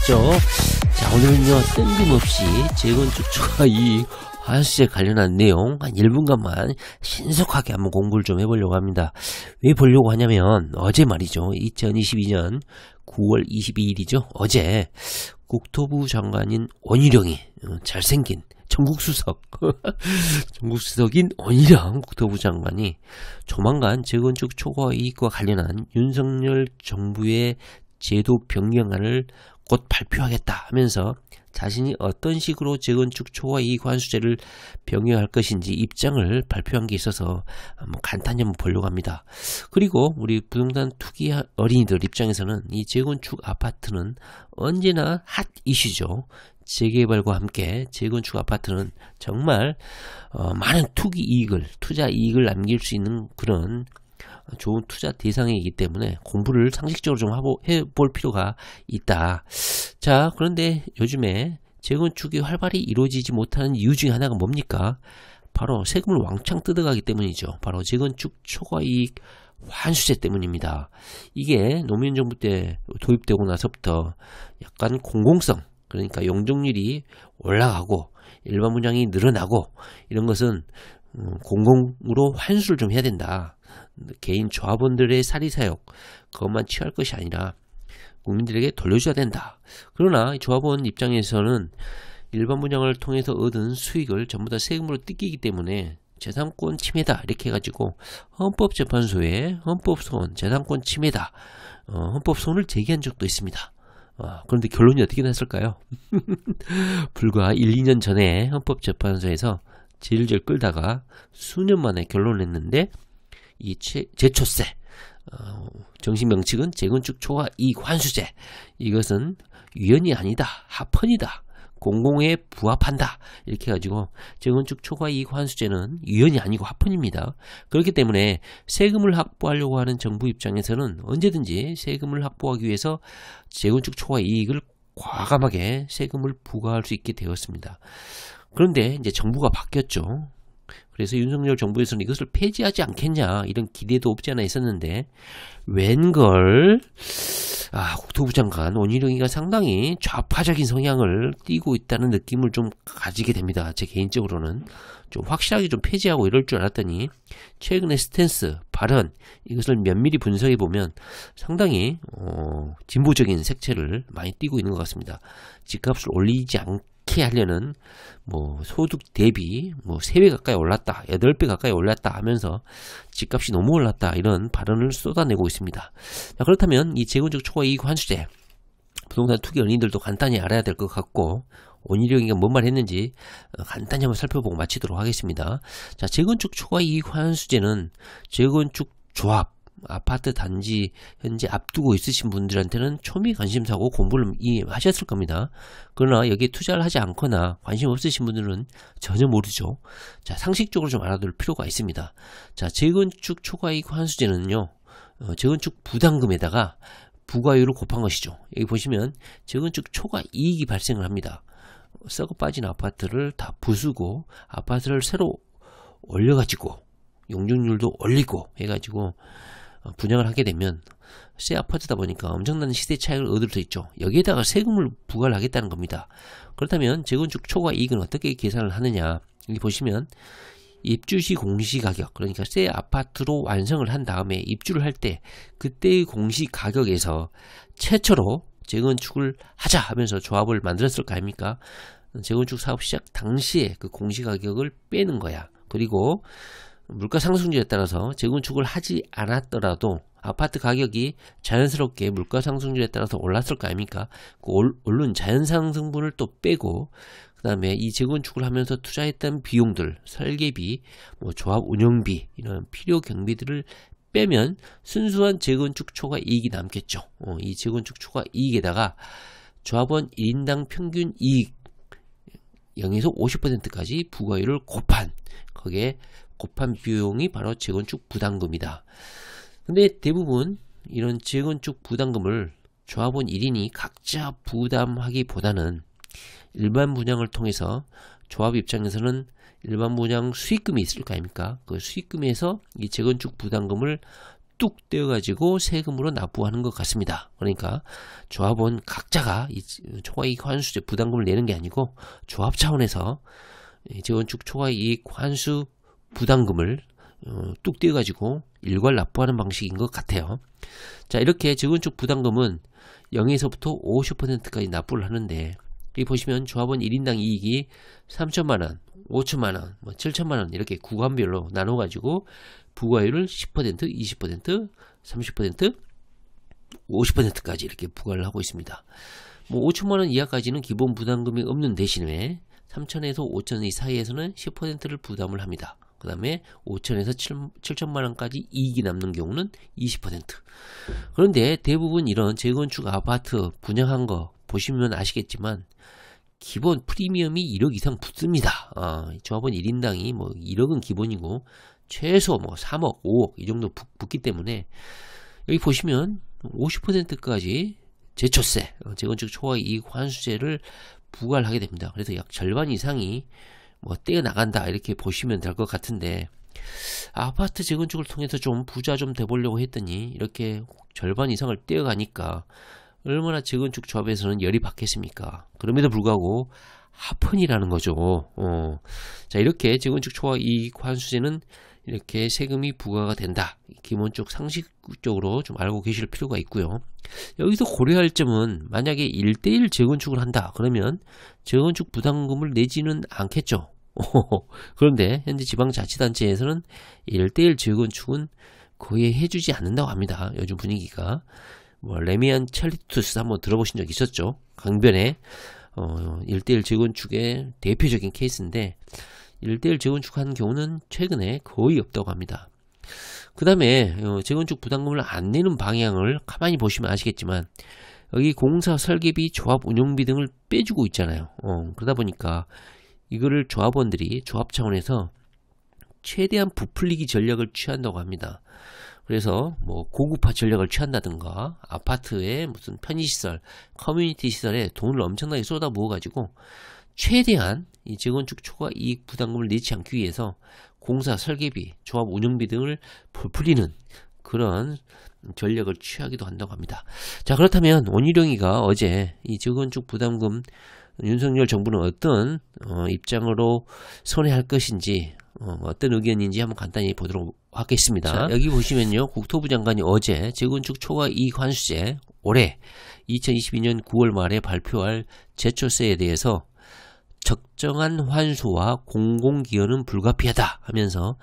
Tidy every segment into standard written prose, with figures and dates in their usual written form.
하셨죠? 자, 오늘은요 뜬금없이 재건축 추가 이익 환수세 관련한 내용 한 1분간만 신속하게 한번 공부를 좀 해보려고 합니다. 왜 보려고 하냐면 어제 말이죠, 2022년 9월 22일이죠 어제 국토부 장관인 원희룡이 잘생긴 전국수석 전국수석인 원희룡 국토부 장관이 조만간 재건축 초과 이익과 관련한 윤석열 정부의 제도 변경안을 곧 발표하겠다 하면서 자신이 어떤 식으로 재건축 초과 이익 환수제를 변경할 것인지 입장을 발표한 게 있어서 한번 간단히 한번 보려고 합니다. 그리고 우리 부동산 투기 어린이들 입장에서는 이 재건축 아파트는 언제나 핫 이슈죠. 재개발과 함께 재건축 아파트는 정말 많은 투자 이익을 남길 수 있는 그런 좋은 투자 대상이기 때문에 공부를 상식적으로 좀 해볼 필요가 있다. 자, 그런데 요즘에 재건축이 활발히 이루어지지 못하는 이유 중에 하나가 뭡니까? 바로 세금을 왕창 뜯어가기 때문이죠. 바로 재건축 초과이익 환수제 때문입니다. 이게 노무현 정부 때 도입되고 나서부터 약간 공공성, 그러니까 용적률이 올라가고 일반 분양이 늘어나고 이런 것은 공공으로 환수를 좀 해야 된다. 개인 조합원들의 사리사욕 그것만 취할 것이 아니라 국민들에게 돌려줘야 된다. 그러나 이 조합원 입장에서는 일반 분양을 통해서 얻은 수익을 전부 다 세금으로 뜯기기 때문에 재산권 침해다 이렇게 해가지고 헌법재판소에 헌법소원 재산권 침해다 헌법소원을 제기한 적도 있습니다. 그런데 결론이 어떻게 났을까요? 불과 1, 2년 전에 헌법재판소에서 질질 끌다가 수년 만에 결론을 냈는데 이 제초세 정식 명칭은 재건축 초과 이익 환수제, 이것은 위헌이 아니다, 합헌이다, 공공에 부합한다 이렇게 해가지고 재건축 초과 이익 환수제는 위헌이 아니고 합헌입니다. 그렇기 때문에 세금을 확보하려고 하는 정부 입장에서는 언제든지 세금을 확보하기 위해서 재건축 초과 이익을 과감하게 세금을 부과할 수 있게 되었습니다. 그런데 이제 정부가 바뀌었죠. 그래서 윤석열 정부에서는 이것을 폐지하지 않겠냐 이런 기대도 없지 않아 있었는데 웬걸 국토부 장관 원희룡이가 상당히 좌파적인 성향을 띠고 있다는 느낌을 좀 가지게 됩니다. 제 개인적으로는 좀 확실하게 좀 폐지하고 이럴 줄 알았더니 최근의 스탠스, 발언 이것을 면밀히 분석해 보면 상당히 진보적인 색채를 많이 띠고 있는 것 같습니다. 집값을 올리지 않게 하려는 소득 대비 3배 가까이 올랐다, 8배 가까이 올랐다 하면서 집값이 너무 올랐다 이런 발언을 쏟아내고 있습니다. 자, 그렇다면 이 재건축 초과 이익 환수제 부동산 투기 어린이들도 간단히 알아야 될 것 같고 원희룡이가 뭔 말 했는지 간단히 한번 살펴보고 마치도록 하겠습니다. 자, 재건축 초과 이익 환수제는 재건축 조합 아파트 단지 현재 앞두고 있으신 분들한테는 초미 관심사고 공부를 이미 하셨을 겁니다. 그러나 여기에 투자를 하지 않거나 관심 없으신 분들은 전혀 모르죠. 자, 상식적으로 좀 알아둘 필요가 있습니다. 자, 재건축 초과이익 환수제는요, 재건축 부담금에다가 부과율을 곱한 것이죠. 여기 보시면 재건축 초과이익이 발생을 합니다. 썩어 빠진 아파트를 다 부수고 아파트를 새로 올려가지고 용적률도 올리고 해가지고 분양을 하게 되면 새 아파트다 보니까 엄청난 시세 차익을 얻을 수 있죠. 여기에다가 세금을 부과를 하겠다는 겁니다. 그렇다면 재건축 초과 이익은 어떻게 계산을 하느냐, 여기 보시면 입주시 공시가격, 그러니까 새 아파트로 완성을 한 다음에 입주를 할 때 그때의 공시가격에서 최초로 재건축을 하자 하면서 조합을 만들었을 거 아닙니까? 재건축 사업 시작 당시에 그 공시가격을 빼는 거야. 그리고 물가 상승률에 따라서 재건축을 하지 않았더라도 아파트 가격이 자연스럽게 물가 상승률에 따라서 올랐을 거 아닙니까? 그 오른 자연상승분을 또 빼고 그 다음에 이 재건축을 하면서 투자했던 비용들, 설계비, 조합 운영비 이런 필요 경비들을 빼면 순수한 재건축 초과 이익이 남겠죠. 이 재건축 초과 이익에다가 조합원 1인당 평균 이익 0에서 50%까지 부과율을 곱한, 거기에 곱한 비용이 바로 재건축 부담금이다. 근데 대부분 이런 재건축 부담금을 조합원 1인이 각자 부담하기보다는 일반 분양을 통해서 조합 입장에서는 일반 분양 수익금이 있을 거 아닙니까? 그 수익금에서 이 재건축 부담금을 뚝 떼어가지고 세금으로 납부하는 것 같습니다. 그러니까 조합원 각자가 이 초과이익 환수제 부담금을 내는 게 아니고 조합 차원에서 재건축 초과이익 환수 부담금을 뚝 떼어가지고 일괄 납부하는 방식인 것 같아요. 자, 이렇게 재건축 부담금은 0에서부터 50%까지 납부를 하는데, 여기 보시면 조합원 1인당 이익이 3천만원, 5천만원, 7천만원 이렇게 구간별로 나눠가지고 부과율을 10%, 20%, 30%, 50%까지 이렇게 부과를 하고 있습니다. 5천만원 이하까지는 기본 부담금이 없는 대신에 3천에서 5천 사이에서는 10%를 부담을 합니다. 그 다음에 5천에서 7천만원까지 이익이 남는 경우는 20%. 그런데 대부분 이런 재건축 아파트 분양한 거 보시면 아시겠지만 기본 프리미엄이 1억 이상 붙습니다. 조합원 1인당이 1억은 기본이고 최소 3억, 5억 이 정도 붙기 때문에 여기 보시면 50%까지 제초세, 재건축 초과이익 환수제를 부과를 하게 됩니다. 그래서 약 절반 이상이 떼어 나간다 이렇게 보시면 될 것 같은데, 아파트 재건축을 통해서 좀 부자 좀 돼보려고 했더니 이렇게 절반 이상을 떼어 가니까 얼마나 재건축 조합에서는 열이 받겠습니까? 그럼에도 불구하고 합헌이라는 거죠. 자, 이렇게 재건축 초과이익 환수제는 이렇게 세금이 부과가 된다. 기본적 상식적으로 좀 알고 계실 필요가 있고요. 여기서 고려할 점은 만약에 1대1 재건축을 한다. 그러면 재건축 부담금을 내지는 않겠죠. 그런데 현재 지방자치단체에서는 1대1 재건축은 거의 해주지 않는다고 합니다. 요즘 분위기가. 레미안 찰리투스 한번 들어보신 적 있었죠? 강변에 1대1 재건축의 대표적인 케이스인데 1대1 재건축한 경우는 최근에 거의 없다고 합니다. 그 다음에 재건축 부담금을 안 내는 방향을 가만히 보시면 아시겠지만 여기 공사 설계비, 조합 운영비 등을 빼주고 있잖아요. 그러다 보니까 이거를 조합원들이 조합 차원에서 최대한 부풀리기 전략을 취한다고 합니다. 그래서 고급화 전략을 취한다든가 아파트에 무슨 편의시설, 커뮤니티 시설에 돈을 엄청나게 쏟아 부어가지고 최대한 이 재건축 초과 이익 부담금을 내지 않기 위해서 공사 설계비, 조합 운영비 등을 부풀리는 그런 전략을 취하기도 한다고 합니다. 자, 그렇다면 원희룡이가 어제 이 재건축 부담금 윤석열 정부는 어떤 입장으로 선회할 것인지 어떤 의견인지 한번 간단히 보도록 하겠습니다. 자, 여기 보시면요, 국토부 장관이 어제 재건축 초과 이익 환수제 올해 2022년 9월 말에 발표할 제초세에 대해서 적정한 환수와 공공기여는 불가피하다 하면서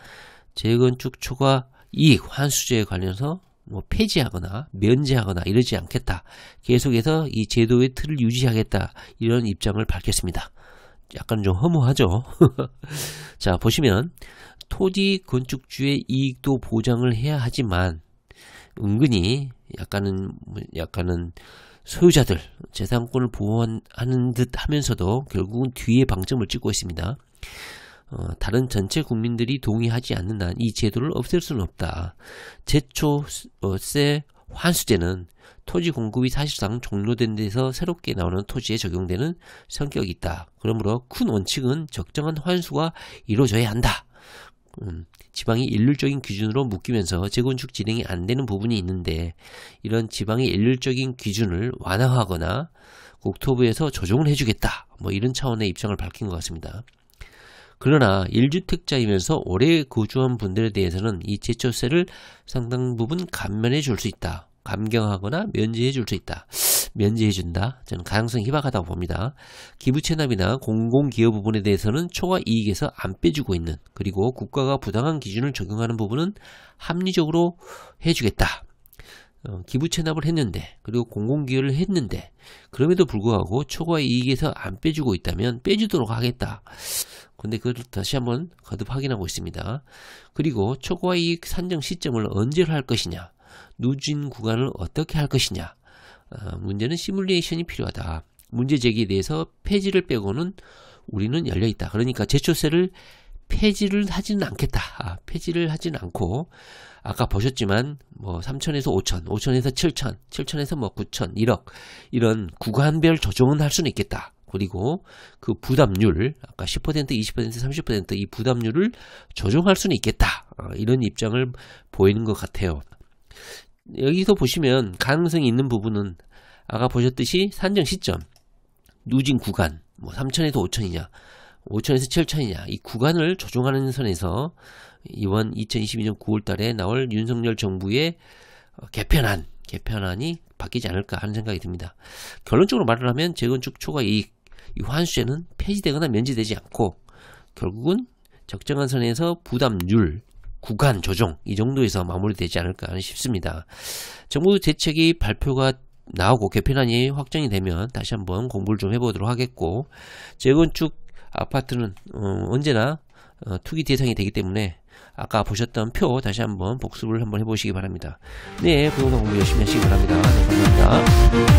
재건축 초과 이익 환수제에 관련해서 폐지하거나 면제하거나 이러지 않겠다. 계속해서 이 제도의 틀을 유지하겠다. 이런 입장을 밝혔습니다. 약간 좀 허무하죠. 자, 보시면 토지 건축주의 이익도 보장을 해야 하지만 은근히 약간은 소유자들 재산권을 보호하는 듯 하면서도 결국은 뒤에 방점을 찍고 있습니다. 다른 전체 국민들이 동의하지 않는 한 이 제도를 없앨 수는 없다. 제초세 환수제는 토지 공급이 사실상 종료된 데서 새롭게 나오는 토지에 적용되는 성격이 있다. 그러므로 큰 원칙은 적정한 환수가 이루어져야 한다. 지방이 일률적인 기준으로 묶이면서 재건축 진행이 안 되는 부분이 있는데 이런 지방의 일률적인 기준을 완화하거나 국토부에서 조정을 해주겠다. 이런 차원의 입장을 밝힌 것 같습니다. 그러나 1주택자이면서 오래 거주한 분들에 대해서는 이 제초세를 상당 부분 감면해 줄 수 있다. 감경하거나 면제해 줄 수 있다. 면제해 준다. 저는 가능성이 희박하다고 봅니다. 기부 체납이나 공공기여 부분에 대해서는 초과 이익에서 안 빼주고 있는, 그리고 국가가 부당한 기준을 적용하는 부분은 합리적으로 해주겠다. 기부 체납을 했는데, 그리고 공공기여를 했는데 그럼에도 불구하고 초과 이익에서 안 빼주고 있다면 빼주도록 하겠다. 근데 그걸 다시 한번 거듭 확인하고 있습니다. 그리고 초과 이익 산정 시점을 언제로 할 것이냐, 누진 구간을 어떻게 할 것이냐, 문제는 시뮬레이션이 필요하다. 문제 제기에 대해서 폐지를 빼고는 우리는 열려있다. 그러니까 제초세를 폐지를 하지는 않겠다. 폐지를 하지는 않고 아까 보셨지만 3천에서 5천, 5천에서 7천, 7천에서 9천, 1억 이런 구간별 조정은 할 수는 있겠다. 그리고 그 부담률 아까 10%, 20%, 30% 이 부담률을 조정할 수는 있겠다. 이런 입장을 보이는 것 같아요. 여기서 보시면 가능성이 있는 부분은 아까 보셨듯이 산정 시점, 누진 구간, 뭐 3천에서 5천이냐, 5천에서 7천이냐, 이 구간을 조정하는 선에서 이번 2022년 9월 달에 나올 윤석열 정부의 개편안이 바뀌지 않을까 하는 생각이 듭니다. 결론적으로 말을 하면 재건축 초과이익, 이 환수제는 폐지되거나 면제되지 않고 결국은 적정한 선에서 부담률, 구간 조정 이 정도에서 마무리되지 않을까 싶습니다. 정부 대책이 발표가 나오고 개편안이 확정이 되면 다시 한번 공부를 좀 해보도록 하겠고, 재건축 아파트는 언제나 투기 대상이 되기 때문에 아까 보셨던 표 다시 한번 복습을 한번 해보시기 바랍니다. 네, 부동산 공부 열심히 하시기 바랍니다. 네, 감사합니다.